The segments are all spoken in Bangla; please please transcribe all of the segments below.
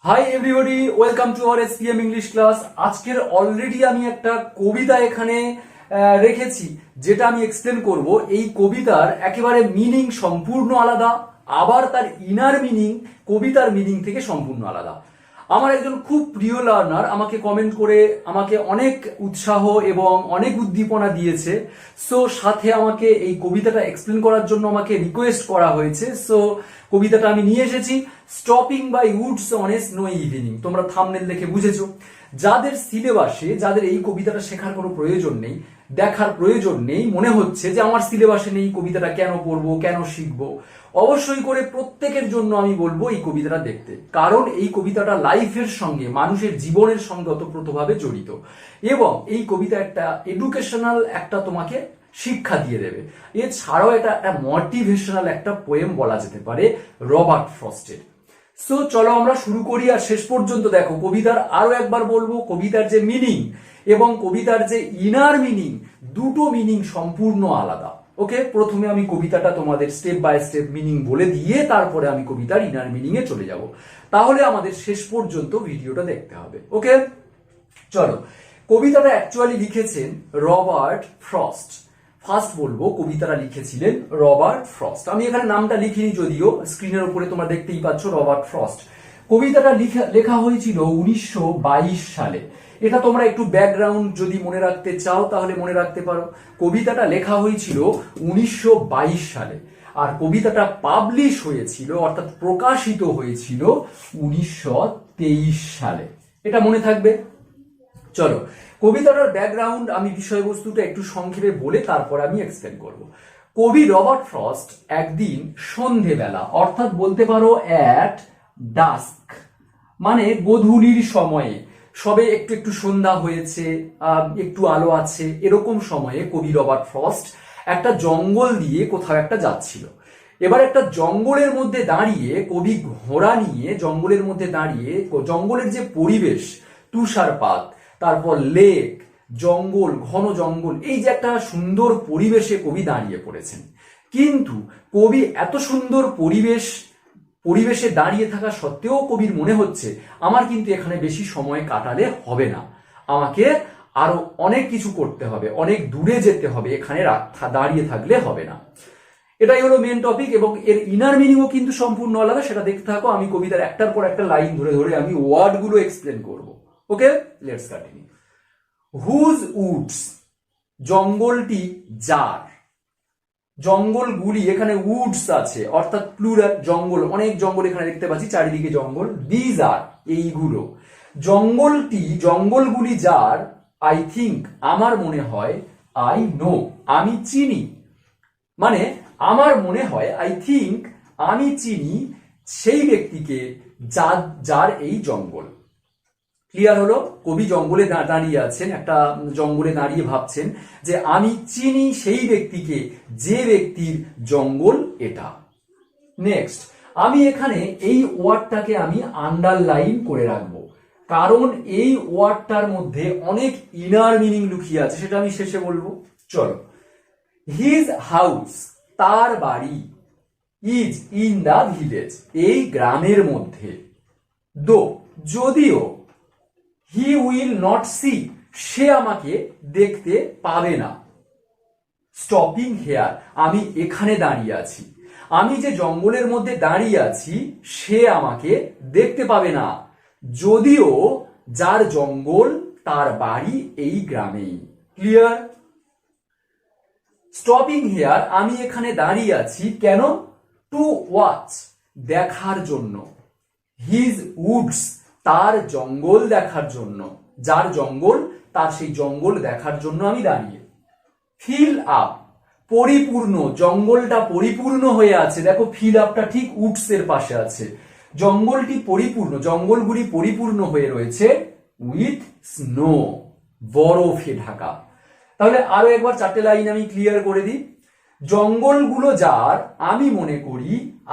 Hi everybody, welcome to our SPM English class. আজকের অলরেডি আমি একটা কবিতা এখানে রেখেছি, যেটা আমি এক্সপ্লেন করব। এই কবিতার একেবারে মিনিং সম্পূর্ণ আলাদা, আবার তার ইনার মিনিং কবিতার মিনিং থেকে সম্পূর্ণ আলাদা। আমার একজন খুব প্রিয় লার্নার আমাকে কমেন্ট করে আমাকে অনেক উৎসাহ এবং অনেক উদ্দীপনা দিয়েছে। সো সাথে আমাকে এই কবিতাটা এক্সপ্লেন করার জন্য আমাকে রিকোয়েস্ট করা হয়েছে। সো কবিতাটা আমি নিয়ে এসেছি, stopping by woods on a snow evening. তোমরা থাম্বনেল দেখে বুঝেছো। যাদের সিলেবাসে, যাদের এই কবিতাটা শেখার কোনো প্রয়োজন নেই, দেখার প্রয়োজন নেই, মনে হচ্ছে যে আমার সিলেবাসে নেই, কবিতাটা কেন পড়বো, কেন শিখবো, অবশ্যই করে প্রত্যেকের জন্য আমি বলবো এই কবিতাটা দেখতে। কারণ এই কবিতাটা লাইফের সঙ্গে, মানুষের জীবনের সঙ্গে ওতপ্রোতভাবে জড়িত, এবং এই কবিতা একটা এডুকেশনাল একটা তোমাকে শিক্ষা দিয়ে দেবে। এছাড়াও এটা একটা মোটিভেশনাল একটা পোয়েম বলা যেতে পারে রবার্ট ফ্রস্টের। সো চলো আমরা শুরু করি, আর শেষ পর্যন্ত দেখো। কবিতার আরো একবার বলবো, কবিতার যে মিনিং এবং কবিতার যে ইনার মিনিং, দুটো মিনিং সম্পূর্ণ আলাদা। ওকে, প্রথমে আমি কবিতাটা তোমাদের স্টেপ বাই স্টেপ মিনিং বলে দিয়ে তারপরে আমি কবিতার ইনার মিনিং এ চলে যাব। তাহলে আমাদের শেষ পর্যন্ত ভিডিওটা দেখতে হবে। ওকে, চলো। কবিতাটা অ্যাকচুয়ালি লিখেছেন রবার্ট ফ্রস্ট। ফার্স্ট বলবো, কবিতাটা লিখেছিলেন রবার্ট ফ্রস্ট। আমি এখানে নামটা লিখিনি, যদিও স্ক্রিনের উপরে তোমরা দেখতেই পাচ্ছ রবার্ট ফ্রস্ট। কবিতাটা লেখা হয়েছিল 1922 সালে। এটা তোমরা একটু ব্যাকগ্রাউন্ড যদি মনে রাখতে চাও তাহলে মনে রাখতে পারো। কবিতাটা লেখা হয়েছিল 1922 সালে, আর কবিতাটা পাবলিশ হয়েছিল অর্থাৎ প্রকাশিত হয়েছিল 1923 সালে। এটা মনে থাকবে। চলো, কবিতাটার ব্যাকগ্রাউন্ড আমি বিষয়বস্তুটা একটু সংক্ষেপে বলে তারপর আমি এক্সপ্লেন করব। কবি রবার্ট ফ্রস্ট একদিন সন্ধেবেলা, অর্থাৎ বলতে পারো অ্যাট ডাস্ক, মানে গোধূলির সময়ে, সবে একটু একটু সন্ধ্যা হয়েছে, একটু আলো আছে, এরকম সময়ে কবি রবার্ট ফ্রস্ট একটা জঙ্গল দিয়ে কোথাও একটা যাচ্ছিল। এবার একটা জঙ্গলের মধ্যে দাঁড়িয়ে কবি ঘোড়া নিয়ে জঙ্গলের মধ্যে দাঁড়িয়ে, জঙ্গলের যে পরিবেশ, তুষারপাত, তারপর লেক, জঙ্গল, ঘন জঙ্গল, এই যে একটা সুন্দর পরিবেশে কবি দাঁড়িয়ে পড়েছেন। কিন্তু কবি এত সুন্দর পরিবেশে দাঁড়িয়ে থাকা সত্ত্বেও কবির মনে হচ্ছে আমার কিন্তু এখানে বেশি সময় কাটালে হবে না, আমাকে আরো অনেক কিছু করতে হবে, অনেক দূরে যেতে হবে, এখানে দাঁড়িয়ে থাকলে হবে না। এটাই হলো মেন টপিক, এবং এর ইনার মিনিংও কিন্তু সম্পূর্ণ আলাদা। সেটা দেখতে থাকো। আমি কবিতার একটার পর একটা লাইন ধরে ধরে আমি ওয়ার্ডগুলো এক্সপ্লেন করব। ওকে, লেটস কন্টিনিউ। হুজ উডস, জঙ্গলটি যার। জঙ্গলগুলি, এখানে উডস আছে অর্থাৎ প্লুরাল, জঙ্গল, অনেক জঙ্গল এখানে দেখতে পাচ্ছি, চারিদিকে জঙ্গল। দিজ আর, এইগুলো। জঙ্গলগুলি যার। আই থিঙ্ক, আমার মনে হয়। আই নো, আমি চিনি। মানে আমার মনে হয়, আই থিঙ্ক, আমি চিনি সেই ব্যক্তিকে যার এই জঙ্গল। ক্লিয়ার হলো? কবি জঙ্গলে দাঁড়িয়ে আছেন, একটা জঙ্গলে দাঁড়িয়ে ভাবছেন যে আমি চিনি সেই ব্যক্তিকে, যে ব্যক্তির জঙ্গল এটা। নেক্সট, আমি এখানে এই ওয়ার্ডটাকে আমি আন্ডারলাইন করে রাখবো, কারণ এই ওয়ার্ডটার মধ্যে অনেক ইনার মিনিং লুকিয়ে আছে, সেটা আমি শেষে বলবো। চলো। হিজ হাউস, তার বাড়ি। ইজ ইন দা ভিলেজ, এই গ্রামের মধ্যে। দো, যদিও। হি উইল নট সি, সে আমাকে দেখতে পাবে না। স্টপিং হেয়ার, আমি এখানে দাঁড়িয়ে আছি, আমি যে জঙ্গলের মধ্যে দাঁড়িয়ে আছি সে আমাকে দেখতে পাবে না, যদিও যার জঙ্গল তার বাড়ি এই গ্রামেই। ক্লিয়ার? স্টপিং হেয়ার, আমি এখানে দাঁড়িয়ে আছি কেন? টু ওয়াচ, দেখার জন্য। হিজ উডস, তার জঙ্গল দেখার জন্য, যার জঙ্গল তার সেই জঙ্গল দেখার জন্য আমি দাঁড়িয়ে। ফিল আপ, পরিপূর্ণ, জঙ্গলটা পরিপূর্ণ হয়ে আছে। দেখো, ফিল আপটা ঠিক উডস এর পাশে আছে। জঙ্গলটি পরিপূর্ণ, জঙ্গলগুলি পরিপূর্ণ হয়ে রয়েছে উইথ স্নো, বরফে ঢাকা। তাহলে আরো একবার চারটে লাইন আমি ক্লিয়ার করে দিই। জঙ্গলগুলো যার, আমি মনে করি,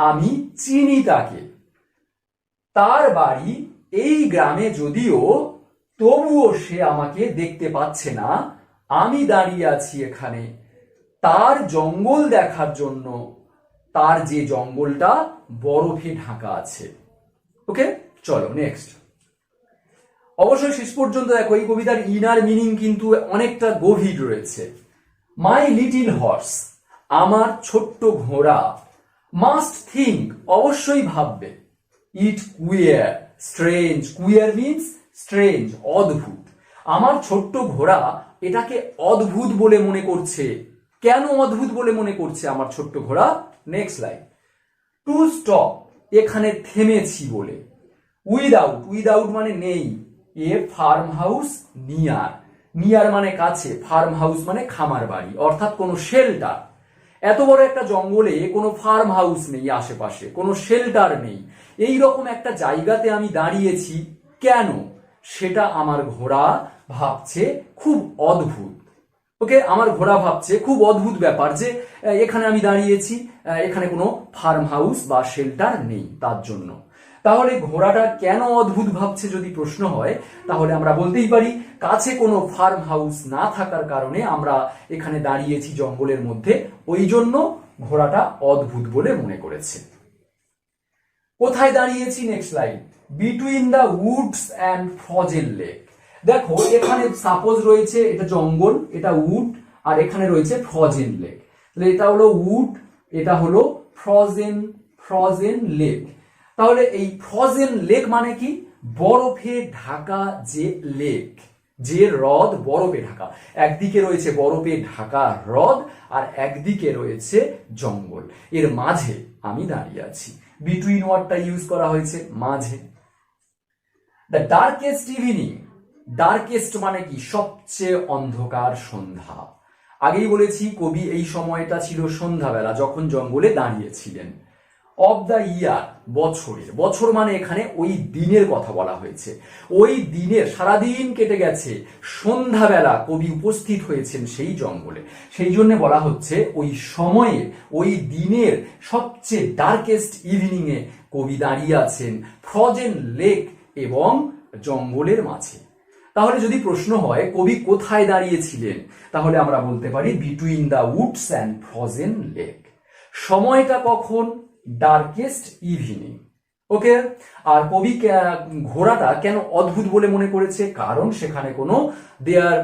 আমি চিনি তাকে। তার বাড়ি এই গ্রামে, যদিও তবুও সে আমাকে দেখতে পাচ্ছে না, আমি দাঁড়িয়ে আছি এখানে তার জঙ্গল দেখার জন্য, তার যে জঙ্গলটা বরফে ঢাকা আছে। ওকে, চলো নেক্সট। অবশ্যই শেষ পর্যন্ত দেখো, এই কবিতার ইনার মিনিং কিন্তু অনেকটা গভীর রয়েছে। মাই লিটিল হর্স, আমার ছোট্ট ঘোড়া, মাস্ট থিঙ্ক, অবশ্যই ভাববে, it queer, strange, queer means strange, অদ্ভুত। আমার ছোট্ট ঘোড়া এটাকে অদ্ভুত বলে মনে করছে। কেন অদ্ভুত বলে মনে করছে আমার ছোট্ট ঘোড়া? নেক্সট লাইন, টু স্টপ, এখানে থেমেছি বলে, উইদাউট, উইদাউট মানে নেই, এ ফার্ম হাউস নিয়ার, নিয়ার মানে কাছে, ফার্ম হাউস মানে খামার বাড়ি, অর্থাৎ কোনো শেল্টার। এত বড় একটা জঙ্গলে কোনো ফার্ম হাউস নেই আশেপাশে, কোনো শেল্টার নেই, এই রকম একটা জায়গাতে আমি দাঁড়িয়েছি। কেন? সেটা আমার ঘোড়া ভাবছে খুব অদ্ভুত। ওকে, আমার ঘোড়া ভাবছে খুব অদ্ভুত ব্যাপার যে এখানে আমি দাঁড়িয়েছি, এখানে কোনো ফার্ম হাউস বা শেল্টার নেই তার জন্য। তাহলে ঘোড়াটা কেন অদ্ভুত ভাবছে যদি প্রশ্ন হয়, তাহলে আমরা বলতেই পারি কাছে কোনো ফার্ম হাউস না থাকার কারণে আমরা এখানে দাঁড়িয়েছি জঙ্গলের মধ্যে, ওই জন্য ঘোড়াটা অদ্ভুত বলে মনে করেছে। কোথায় দাঁড়িয়েছি? Next line, between the Woods and frozen lake. দেখো এখানে সাপোজ রয়েছে এটা জঙ্গল, এটা উড, আর এখানে রয়েছে ফ্রোজেন লেক। তাহলে এটা হলো উড, এটা হলো ফ্রোজেন লেক। তাহলে এই ফ্রোজেন লেক মানে কি? বরফে ঢাকা যে লেক, যে হ্রদ বরফে ঢাকা। একদিকে রয়েছে বরফে ঢাকা হ্রদ, আর একদিকে রয়েছে জঙ্গল, এর মাঝে আমি দাঁড়িয়ে আছি। বিটুইন ওয়ার্ডটা ইউজ করা হয়েছে, মাঝে। দ্য ডার্কেস্ট ইভিনিং, ডার্কেস্ট মানে কি? সবচেয়ে অন্ধকার সন্ধ্যা। আগেই বলেছি কবি এই সময়টা ছিল সন্ধ্যাবেলা যখন জঙ্গলে দাঁড়িয়েছিলেন। অফ দ্য ইয়ার, বছরের, বছর মানে এখানে ওই দিনের কথা বলা হয়েছে। ওই দিনের সারাদিন কেটে গেছে, সন্ধ্যাবেলা কবি উপস্থিত হয়েছেন সেই জঙ্গলে, সেই জন্য বলা হচ্ছে ওই সময়ে, ওই দিনের সবচেয়ে ডার্কেস্ট ইভিনিং এ কবি দাঁড়িয়ে আছেন ফ্রোজেন লেক এবং জঙ্গলের মাঝে। তাহলে যদি প্রশ্ন হয় কবি কোথায় দাঁড়িয়েছিলেন, তাহলে আমরা বলতে পারি between the Woods and frozen lake. সময়টা কখন? Darkest evening. ওকে, আর কবি ঘোড়াটা কেন অদ্ভুত বলে মনে করেছে? কারণ সেখানে কোনো there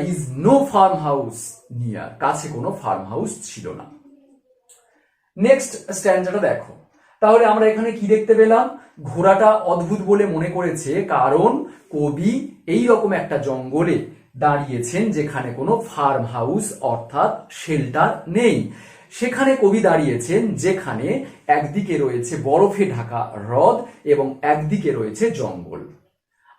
is no farm house near, কাছে কোনো ফার্ম হাউস ছিল না। নেক্সট স্ট্যান্ডাটা দেখো, তাহলে আমরা এখানে কি দেখতে পেলাম? ঘোড়াটা অদ্ভুত বলে মনে করেছে কারণ কবি এই রকম একটা জঙ্গলে দাঁড়িয়েছেন যেখানে কোনো ফার্ম হাউস অর্থাৎ শেল্টার নেই। সেখানে কবি দাঁড়িয়েছেন যেখানে একদিকে রয়েছে বরফে ঢাকা হ্রদ এবং একদিকে রয়েছে জঙ্গল,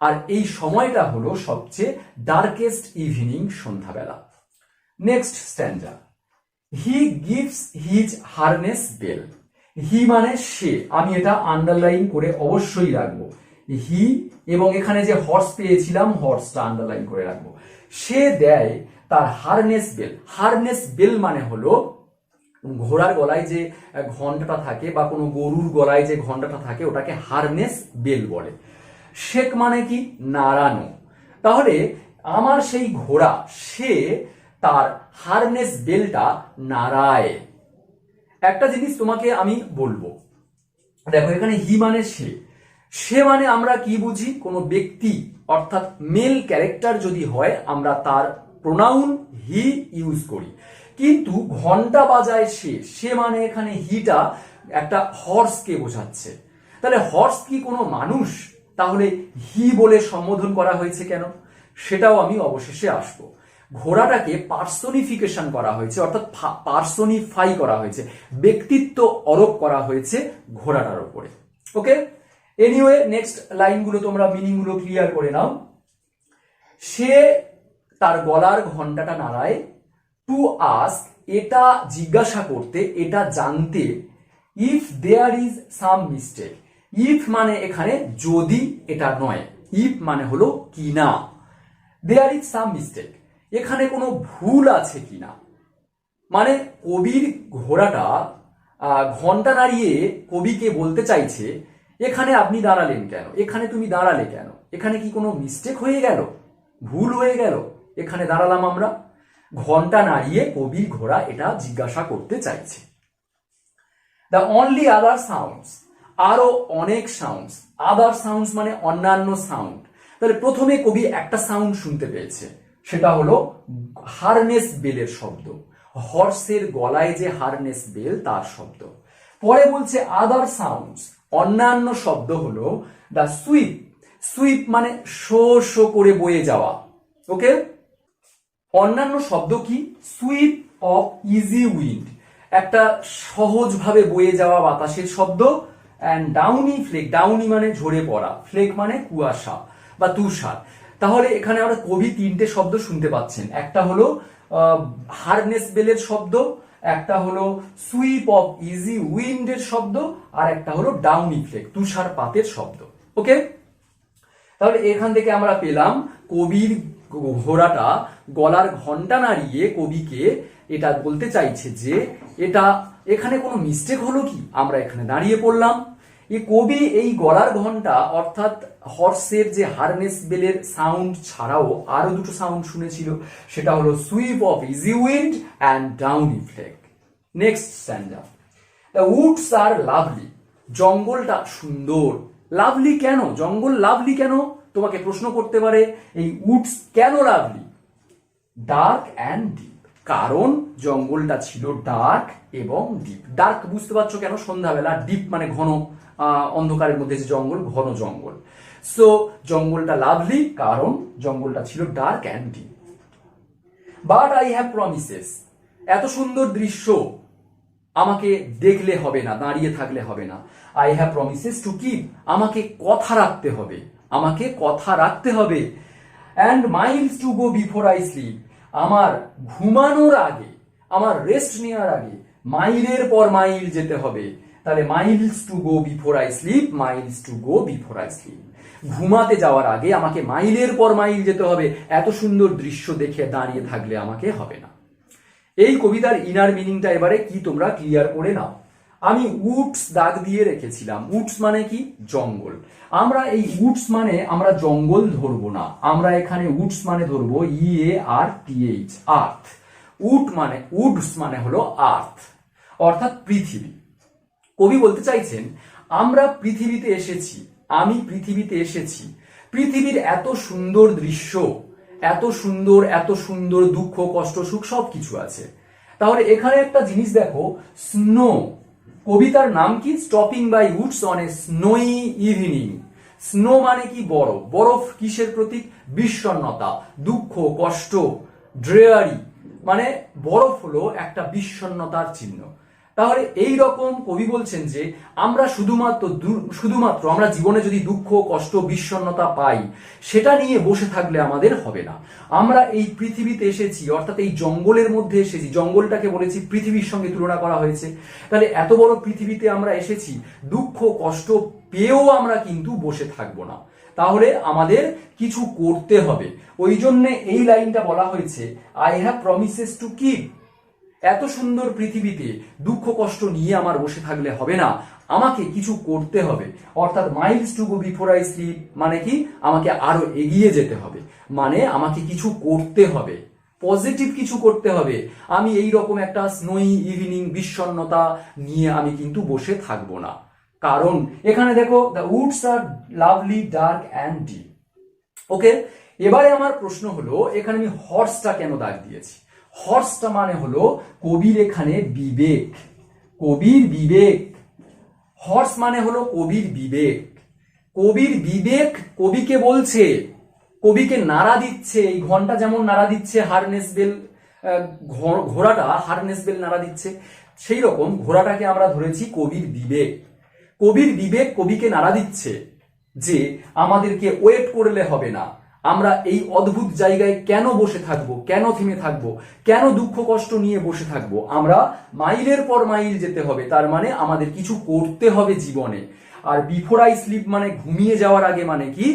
আর এই সময়টা হলো সবচেয়ে ডার্কেস্ট ইভিনিং, সন্ধ্যাবেলা। Next stanza, he gives his harness bell. He মানে সে, আমি এটা আন্ডারলাইন করে অবশ্যই রাখবো, হি, এবং এখানে যে হর্স পেয়েছিলাম হর্সটা আন্ডারলাইন করে রাখবো। সে দেয় তার হারনেস বেল। হারনেস বেল মানে হলো ঘোড়ার গলায় যে ঘন্টাটা থাকে বা কোনো গরুর গলায় যে ঘন্টাটা থাকে ওটাকে হারনেস বেল বলে। শেক মানে কি? নাড়ানো। তাহলে আমার সেই ঘোড়া সে তার হারনেস বেলটা নাড়ায়। একটা জিনিস তোমাকে আমি বলবো, দেখো এখানে হি মানে সে, সে মানে আমরা কি বুঝি? কোনো ব্যক্তি অর্থাৎ মেল ক্যারেক্টার যদি হয় আমরা তার প্রোনাউন হি ইউজ করি, কিন্তু ঘন্টা বাজায় সে, সে মানে এখানে হিটা একটা হর্সকে বোঝাচ্ছে। তাহলে হর্স কি কোনো মানুষ? তাহলে হি বলে সম্বোধন করা হয়েছে কেন, সেটাও আমি অবশেষে আসবো। ঘোড়াটাকে পার্সোনিফিকেশন করা হয়েছে, অর্থাৎ পার্সোনিফাই করা হয়েছে, ব্যক্তিত্ব আরোপ করা হয়েছে ঘোড়াটার উপরে। ওকে, এনিওয়ে নেক্সট লাইনগুলো তোমরা মিনিংগুলো ক্লিয়ার করে নাও। সে তার গলার ঘন্টাটা নাড়ায়, টু আস্ক, এটা জিজ্ঞাসা করতে, এটা জানতে, if there is some mistake. If মানে এখানে যদি, এটা নয়, ইফ মানে হলো কি না, দেয়ার ইজ সাম মিস্টেক, এখানে কোনো ভুল আছে কিনা। মানে কবির ঘোড়াটা ঘন্টা নাড়িয়ে কবিকে বলতে চাইছে এখানে আপনি দাঁড়ালেন কেন, এখানে তুমি দাঁড়ালে কেন, এখানে কি কোনো মিস্টেক হয়ে গেল, ভুল হয়ে গেল, এখানে দাঁড়ালাম আমরা। ঘন্টা নাড়িয়ে কবির ঘোড়া এটা জিজ্ঞাসা করতে চাইছে। দ্য অনলি আদার সাউন্ডস, আরো অনেক সাউন্ডস, আদার সাউন্ডস মানে অন্যান্য সাউন্ড। তাহলে প্রথমে কবি একটা সাউন্ড শুনতে পেয়েছে, সেটা হলো হারনেস বেলের শব্দ, হর্সের গলায় যে হারনেস বেল তার শব্দ। পরে বলছে আদার সাউন্ডস, অন্যান্য শব্দ হলো দ্য সুইপ, সুইপ মানে শো শো করে বয়ে যাওয়া। ওকে, অন্যান্য শব্দ কি? সুইপ অফ ইজি উইন্ড, একটা সহজভাবে বয়ে যাওয়া বাতাসের শব্দ। অ্যান্ড ডাউনি ফ্লেক, ডাউনি মানে ঝরে পড়া, ফ্লেক মানে কুয়াশা বা তুষার। তাহলে এখানে আমরা কবি তিনটে শব্দ শুনতে পাচ্ছেন, একটা হলো হারনেস বেলের শব্দ, একটা হলো সুইপ অফ ইজি উইন্ডের শব্দ, আর একটা হলো ডাউনি ফ্লেক, তুষারপাতের শব্দ। ওকে, তাহলে এখান থেকে আমরা পেলাম কবির ঘোড়াটা গলার ঘন্টা নাড়িয়ে কবিকে এটা বলতে চাইছে যে এটা এখানে কোনো মিস্টেক হলো কি, আমরা এখানে দাঁড়িয়ে পড়লাম। এই কবি এই গলার ঘন্টা অর্থাৎ হর্সের যে হারনেস বেলের সাউন্ড ছাড়াও আরো দুটো সাউন্ড শুনেছিল, সেটা হলো sweep of easy wind and downy flake. Next stanza, the woods are lovely, জঙ্গলটা সুন্দর। লাভলি কেন? জঙ্গল লাভলি কেন তোমাকে প্রশ্ন করতে পারে। এই উডস কেন লাভলি? ডার্ক অ্যান্ড ডিপ, কারণ জঙ্গলটা ছিল ডার্ক এবং ডিপ। ডার্ক বুঝতে পারছো কেন, সন্ধ্যাবেলা, ডিপ মানে ঘন, অন্ধকারের মধ্যে যে জঙ্গল, ঘন জঙ্গল। সো জঙ্গলটা লাভলি কারণ জঙ্গলটা ছিল dark and deep. But I have promises, এত সুন্দর দৃশ্য আমাকে দেখলে হবে না, দাঁড়িয়ে থাকলে হবে না। I have promises to keep, আমাকে কথা রাখতে হবে, আমাকে কথা রাখতে হবে। And Miles to go before I sleep, আমার ঘুমানোর আগে, আমার রেস্ট নেওয়ার আগে মাইলের পর মাইল যেতে হবে। তাহলে Miles to go before I sleep, Miles to go before I sleep, ঘুমাতে যাওয়ার আগে আমাকে মাইলের পর মাইল যেতে হবে, এত সুন্দর দৃশ্য দেখে দাঁড়িয়ে থাকলে আমাকে হবে না। এই কবিতার ইনার মিনিংটা এবারে কি তোমরা ক্লিয়ার করে নাও। আমি উডস দাগ দিয়ে রেখেছিলাম, উডস মানে কি? জঙ্গল। আমরা এই উডস মানে আমরা জঙ্গল ধরবো না, আমরা এখানে উডস মানে ধরবো EARTH, আর্থ। উডস মানে হলো আর্থ, অর্থাৎ পৃথিবী। কবি বলতে চাইছেন আমরা পৃথিবীতে এসেছি, আমি পৃথিবীতে এসেছি, পৃথিবীর এত সুন্দর দৃশ্য, এত সুন্দর, এত সুন্দর দুঃখ কষ্ট সুখ সবকিছু আছে। তাহলে এখানে একটা জিনিস দেখো, স্নো, কবিতার নাম কি? Stopping by woods on a snowy evening. Snow মানে কি? বরফ। বরফ কিসের প্রতীক? বিষণ্ণতা, দুঃখ কষ্ট, ড্রেয়ারি, মানে বরফ হলো একটা বিষণ্ণতার চিহ্ন। তাহলে এই রকম কবি বলছেন যে আমরা শুধুমাত্র আমরা জীবনে যদি দুঃখ কষ্ট বিষণ্ণতা পাই, সেটা নিয়ে বসে থাকলে আমাদের হবে না। আমরা এই পৃথিবীতে এসেছি, অর্থাৎ এই জঙ্গলের মধ্যে এসেছি, জঙ্গলটাকে বলেছি পৃথিবীর সঙ্গে তুলনা করা হয়েছে। তাহলে এত বড় পৃথিবীতে আমরা এসেছি, দুঃখ কষ্ট পেয়েও আমরা কিন্তু বসে থাকবো না, তাহলে আমাদের কিছু করতে হবে। ওই জন্যে এই লাইনটা বলা হয়েছে, I have promises to keep. এত সুন্দর পৃথিবীতে দুঃখ কষ্ট নিয়ে আমার বসে থাকলে হবে না, আমাকে কিছু করতে হবে। অর্থাৎ Miles to go before I sleep মানে কি? আমাকে আরো এগিয়ে যেতে হবে, মানে আমাকে কিছু করতে হবে, পজিটিভ কিছু করতে হবে। আমি এই রকম একটা স্নোই ইভিনিং বিষণ্ণতা নিয়ে আমি কিন্তু বসে থাকবো না। কারণ এখানে দেখো, the woods are lovely dark and deep. Okay, এবারে আমার প্রশ্ন হলো, এখানে আমি হর্সটা কেন দাগ দিয়েছি? হর্সটা মানে হলো কবির এখানে বিবেক, কবির বিবেক। হর্স মানে হলো কবির বিবেক। কবির বিবেক কবিকে বলছে, কবিকে নাড়া দিচ্ছে। এই ঘন্টা যেমন নাড়া দিচ্ছে হারনেস বেল, ঘোড়াটা হারনেস বেল নাড়া দিচ্ছে, সেই রকম ঘোড়াটাকে আমরা ধরেছি কবির বিবেক। কবির বিবেক কবিকে নাড়া দিচ্ছে যে আমাদেরকে ওয়েট করলে হবে না, আমরা এই অদ্ভুত জায়গায় কেন বসে থাকবো, কেন থেমে থাকবো, কেন দুঃখ কষ্ট নিয়ে বসে থাকবো, আমরা মাইলের পর মাইল যেতে হবে। তার মানে আমাদের কিছু করতে হবে জীবনে। আর বিফোর আই স্লিপ মানে ঘুমিয়ে যাওয়ার আগে, মানে কি?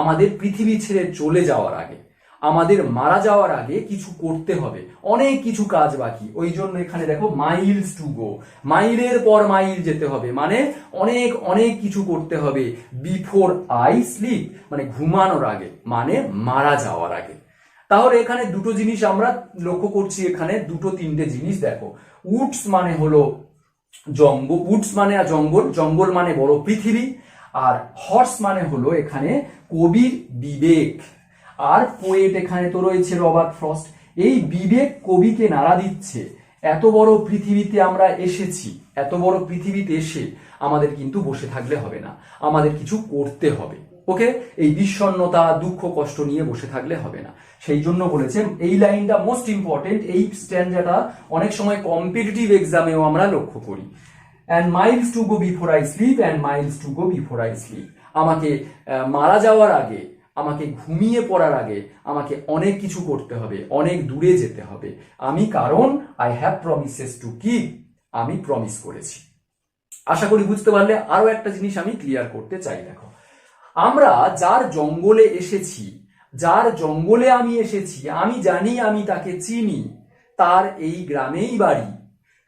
আমাদের পৃথিবী ছেড়ে চলে যাওয়ার আগে, আমাদের মারা যাওয়ার আগে কিছু করতে হবে, অনেক কিছু কাজ বাকি। ওই জন্য এখানে দেখো মাইলস টু গো, মাইলের পর মাইল যেতে হবে, মানে অনেক অনেক কিছু করতে হবে। বিফোর আই স্লিপ মানে ঘুমানোর আগে, মানে মারা যাওয়ার আগে। তাহলে এখানে দুটো জিনিস আমরা লক্ষ্য করছি, এখানে দুটো তিনটে জিনিস দেখো। উডস মানে হলো উডস মানে জঙ্গল, জঙ্গল মানে বড় পৃথিবী, আর হর্স মানে হলো এখানে কবির বিবেক, আর পোয়েট এখানে তো রয়েছে রবার্ট ফ্রস্ট। এই বিবেক কবিকে নাড়া দিচ্ছে, এত বড় পৃথিবীতে আমরা এসেছি, এত বড় পৃথিবীতে এসে আমাদের কিন্তু বসে থাকলে হবে না, আমাদের কিছু করতে হবে। ওকে, এই বিষণ্ণতা দুঃখ কষ্ট নিয়ে বসে থাকলে হবে না। সেই জন্য বলেছেন এই লাইনটা মোস্ট ইম্পর্টেন্ট, এই স্ট্যান্ডাটা অনেক সময় কম্পিটিটিভ এক্সামেও আমরা লক্ষ্য করি। And Miles to go before I sleep, and Miles to go before I sleep. আমাকে মারা যাওয়ার আগে, আমাকে ঘুমিয়ে পড়ার আগে আমাকে অনেক কিছু করতে হবে, অনেক দূরে যেতে হবে। আমি কারণ I have promises to keep, আমি প্রমিস করেছি। আশা করি বুঝতে পারলে। আরো একটা জিনিস আমি ক্লিয়ার করতে চাই। দেখো, আমরা যার জঙ্গলে এসেছি, যার জঙ্গলে আমি এসেছি, আমি জানি, আমি তাকে চিনি, তার এই গ্রামেই বাড়ি,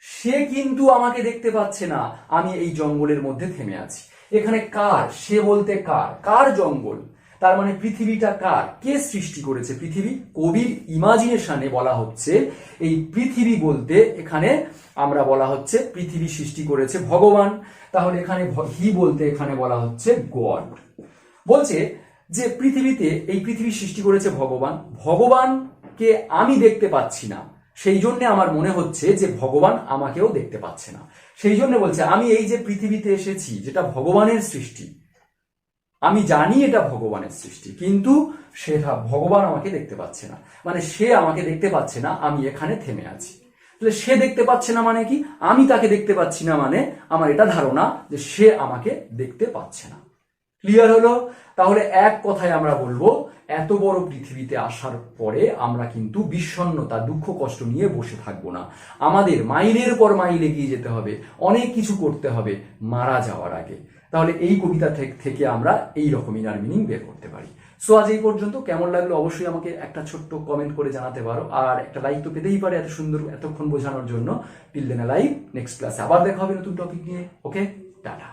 সে কিন্তু আমাকে দেখতে পাচ্ছে না, আমি এই জঙ্গলের মধ্যে থেমে আছি। এখানে কার, সে বলতে কার, কার জঙ্গল, তার মানে পৃথিবীটা কার, কে সৃষ্টি করেছে পৃথিবী? কবির ইমাজিনেশনে বলা হচ্ছে এই পৃথিবী বলতে এখানে আমরা বলা হচ্ছে পৃথিবী সৃষ্টি করেছে ভগবান। তাহলে এখানে হি বলতে এখানে বলা হচ্ছে গড। বলছে যে পৃথিবীতে, এই পৃথিবী সৃষ্টি করেছে ভগবান, ভগবানকে আমি দেখতে পাচ্ছি না, সেই জন্য আমার মনে হচ্ছে যে ভগবান আমাকেও দেখতে পাচ্ছে না। সেই জন্য বলছে আমি এই যে পৃথিবীতে এসেছি, যেটা ভগবানের সৃষ্টি, আমি জানি এটা ভগবানের সৃষ্টি, কিন্তু সেটা ভগবান আমাকে দেখতে পাচ্ছে না, মানে সে আমাকে দেখতে পাচ্ছে না, আমি এখানে থেমে আছি। তাহলে সে দেখতে পাচ্ছে না মানে কি? আমি তাকে দেখতে পাচ্ছি না, মানে আমার এটা ধারণা যে সে আমাকে দেখতে পাচ্ছে না। ক্লিয়ার হলো? তাহলে এক কথায় আমরা বলবো, এত বড় পৃথিবীতে আসার পরে আমরা কিন্তু বিষণ্ণতা দুঃখ কষ্ট নিয়ে বসে থাকবো না, আমাদের মাইলের পর মাইল এগিয়ে যেতে হবে, অনেক কিছু করতে হবে মারা যাওয়ার আগে। তাহলে এই কবিতা থেকে আমরা এই রকম ইনার মিনিং বের করতে পারি। সো আজ এই পর্যন্ত। কেমন লাগলো অবশ্যই আমাকে একটা ছোট্ট কমেন্ট করে জানাতে পারো, আর একটা লাইক তো পেতেই পারে এত সুন্দর এতক্ষণ বোঝানোর জন্য। টিল দেন লাইভ, নেক্সট ক্লাসে আবার দেখা হবে নতুন টপিক নিয়ে। ওকে, টাটা।